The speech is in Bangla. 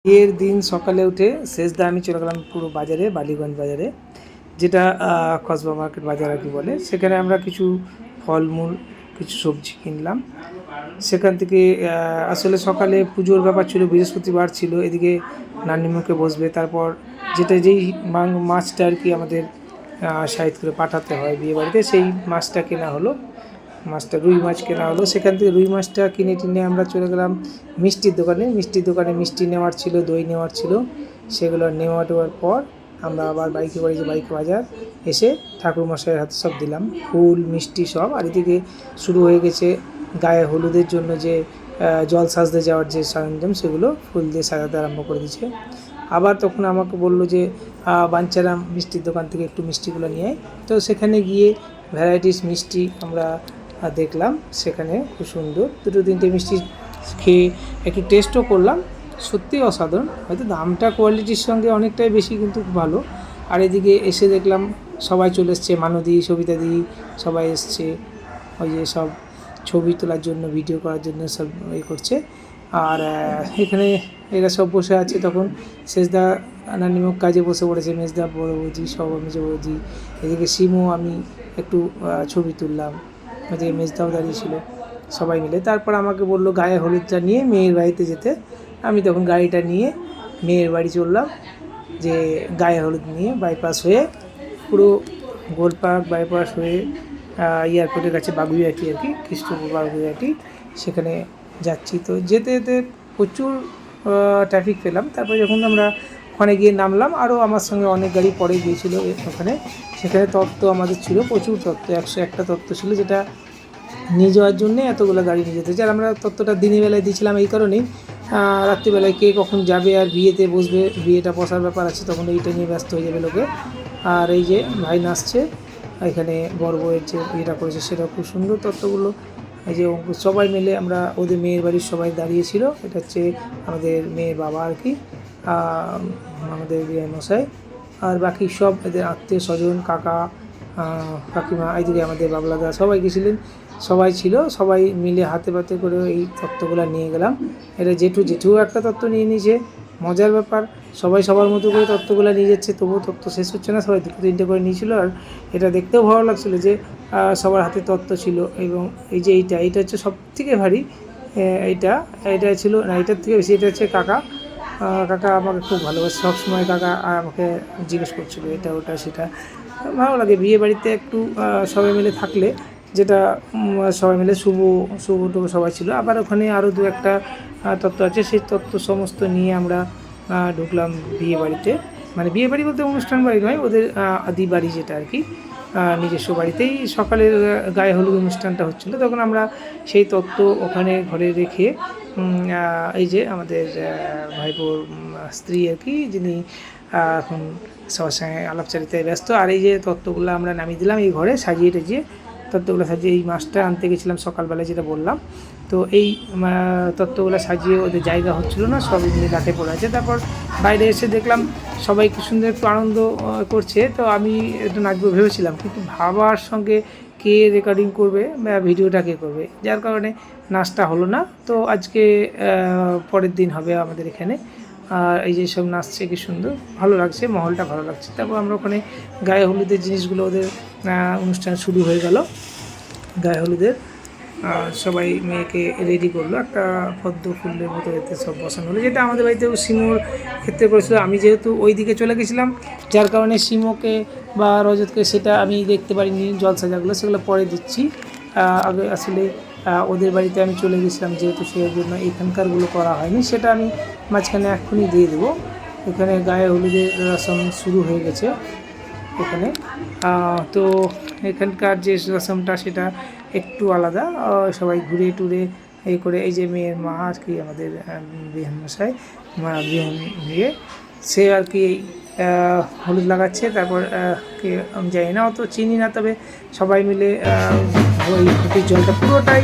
বিয়ের দিন সকালে উঠে শেষদা আমি চলে গেলাম পুরো বাজারে, বালিগঞ্জ বাজারে, যেটা কসবা মার্কেট বাজার আর কি বলে। সেখানে আমরা কিছু ফলমূল, কিছু সবজি কিনলাম। সেখান থেকে আসলে সকালে পুজোর ব্যাপার ছিল, বৃহস্পতিবার ছিল, এদিকে নান্নিমুখে বসবে। তারপর যেই মাছটা আর কি আমাদের সাইড করে পাঠাতে হয় বিয়ে বাড়িতে, সেই মাছটা কেনা হলো। মাছটা রুই মাছ কেনা হলো। সেখান থেকে রুই মাছটা কিনে টিনে আমরা চলে গেলাম মিষ্টির দোকানে মিষ্টি নেওয়ার ছিল, দই নেওয়ার ছিল। সেগুলো নেওয়ার পর আমরা আবার বাইকে করে যে বাইক বাজার এসে ঠাকুরমশাইয়ের হাতে সব দিলাম, ফুল মিষ্টি সব। আর এদিকে শুরু হয়ে গেছে গায়ে হলুদের জন্য যে জল সাজতে যাওয়ার যে সরঞ্জাম, সেগুলো ফুল দিয়ে সাজাতে আরম্ভ করে দিয়েছে। আবার তখন আমাকে বললো যে বাঞ্চারাম মিষ্টির দোকান থেকে একটু মিষ্টিগুলো নিয়ে আয়। তো সেখানে গিয়ে ভ্যারাইটিস মিষ্টি আমরা দেখলাম। সেখানে খুব সুন্দর দুটো তিনটে মিষ্টি খেয়ে একটু টেস্টও করলাম, সত্যিই অসাধারণ। হয়তো দামটা কোয়ালিটির সঙ্গে অনেকটাই বেশি, কিন্তু ভালো। আর এদিকে এসে দেখলাম সবাই চলে এসছে, মানুদি, সবিতাদি সবাই এসছে, ওই যে সব ছবি তোলার জন্য, ভিডিও করার জন্য সব করছে। আর এখানে এরা সব বসে আছে। তখন শেষদা নানিমুখ কাজে বসে পড়েছে, মেজদা, বড় বৌদি, সব মেজো বৌদি। এদিকে সিমও আমি একটু ছবি তুললাম, যে মেজদাও দাঁড়িয়েছিল, সবাই মিলে। তারপর আমাকে বললো গায়ে হলুদটা নিয়ে মেয়ের বাড়িতে যেতে। আমি তখন গাড়িটা নিয়ে মেয়ের বাড়ি চললাম, যে গায়ে হলুদ নিয়ে বাইপাস হয়ে পুরো গোলপার্ক বাইপাস হয়ে এয়ারপোর্টের কাছে বাগুইয়াটি আর কি, কৃষ্ণপুর বাগুইয়াটি, সেখানে যাচ্ছি। তো যেতে যেতে প্রচুর ট্রাফিক পেলাম। তারপরে যখন আমরা ওখানে গিয়ে নামলাম, আরও আমার সঙ্গে অনেক গাড়ি পরে গিয়েছিলো ওখানে। সেখানে তত্ত্ব আমাদের ছিল, প্রচুর তত্ত্ব, 101টা তত্ত্ব ছিল, যেটা নিয়ে যাওয়ার জন্যে এতগুলো গাড়ি নিয়ে যেতে হচ্ছে। আর আমরা তত্ত্বটা দিনের বেলায় দিয়েছিলাম এই কারণেই, রাত্রিবেলায় কে কখন যাবে আর বিয়েতে বসবে, বিয়েটা বসার ব্যাপার আছে, তখন এইটা নিয়ে ব্যস্ত হয়ে যাবে লোকে। আর এই যে ভাই নাচছে, এখানে বড় বউয়ের যে বিয়েটা করেছে সেটা খুব সুন্দর তত্ত্বগুলো। এই যে সবাই মিলে আমরা, ওদের মেয়ের বাড়ির সবাই দাঁড়িয়েছিল। এটা হচ্ছে আমাদের মেয়ের বাবা আর কি, আমাদের বিয়ে মশাই, আর বাকি সব এদের আত্মীয় স্বজন, কাকা কাকিমা, এইদিকে আমাদের বাবলাদা, সবাই গেছিলেন, সবাই ছিল। সবাই মিলে হাতে পাতে করে এই তত্ত্বগুলো নিয়ে গেলাম। এটা জেঠুও একটা তত্ত্ব নিয়ে নিয়েছে, মজার ব্যাপার। সবাই সবার মতো করে তত্ত্বগুলো নিয়ে যাচ্ছে, তবুও তত্ত্ব শেষ হচ্ছে না, সবাই দুটো তিনটে করে নিয়েছিল। আর এটা দেখতেও ভালো লাগছিলো যে সবার হাতে তত্ত্ব ছিল। এবং এই যে এইটা হচ্ছে সব থেকে ভারী, এইটা ছিল না, এটার থেকে বেশি এটা হচ্ছে কাকা আমাকে খুব ভালোবাসে সবসময়। কাকা আমাকে জিজ্ঞেস করছিলো এটা ওটা সেটা। ভালো লাগে বিয়ে বাড়িতে একটু সবাই মিলে থাকলে, যেটা সবাই মিলে শুভ টুবু সবাই ছিল। আবার ওখানে আরও দু একটা তত্ত্ব আছে, সেই তত্ত্ব সমস্ত নিয়ে আমরা ঢুকলাম বিয়ে বাড়িতে। মানে বিয়ে বাড়ি বলতে অনুষ্ঠান বাড়ি নয়, ওদের আদি বাড়ি যেটা আর কি, নিজস্ব বাড়িতেই সকালের গায়ে হলুদ অনুষ্ঠানটা হচ্ছিলো। তখন আমরা সেই তত্ত্ব ওখানে ঘরে রেখে, এই যে আমাদের ভাইপোর স্ত্রী আর কি, যিনি এখন সবার সঙ্গে আলাপচারিতায় ব্যস্ত। আর এই যে তত্ত্বগুলো আমরা নামিয়ে দিলাম এই ঘরে, সাজিয়ে টাজিয়ে তত্ত্বগুলো সাজিয়ে। এই মাছটা আনতে গেছিলাম সকালবেলায়, যেটা বললাম। তো এই তত্ত্বগুলো সাজিয়ে ওদের জায়গা হচ্ছিলো না, সব এমনি রাতে পড়ে আছে। তারপর বাইরে এসে দেখলাম সবাই খুব সুন্দর একটু আনন্দ করছে। তো আমি একটু নাচবো ভেবেছিলাম, কিন্তু ভাবার সঙ্গে কে রেকর্ডিং করবে বা ভিডিওটা কে করবে, যার কারণে নাচটা হলো না। তো আজকে পরের দিন হবে আমাদের এখানে। আর এই যে সব নাচছে, কি সুন্দর ভালো লাগছে, মহলটা ভালো লাগছে। তারপর আমরা ওখানে গায়ে হলুদের জিনিসগুলো, ওদের অনুষ্ঠান শুরু হয়ে গেল গায়ে হলুদের। সবাই মেয়েকে রেডি করলো, একটা পদ্ম ফুলের মতো এতে সব বসানো হলো, যেটা আমাদের বাড়িতেও সিমোর ক্ষেত্রে করেছিল। আমি যেহেতু ওই দিকে চলে গেছিলাম, যার কারণে সিমোকে বা রজতকে সেটা আমি দেখতে পারিনি, জলসাজাগুলো সেগুলো পরে দিচ্ছি। আগে আসলে ওদের বাড়িতে আমি চলে গেছিলাম যেহেতু, সেই জন্য এখানকারগুলো করা হয়নি, সেটা আমি মাঝখানে এক্ষুনি দিয়ে দেবো। এখানে গায়ে হলুদের রসম শুরু হয়ে গেছে এখানে। তো এখানকার যে রসমটা সেটা একটু আলাদা, সবাই ঘুরে টুরে এই করে। এই যে মেয়ের মা আর কি, আমাদের বিহান মশাই, বিহান দিয়ে সে আর কি হলুদ লাগাচ্ছে। তারপর কে আমি জানি না, অত চিনি না, তবে সবাই মিলে ওই ঘটির জলটা পুরোটাই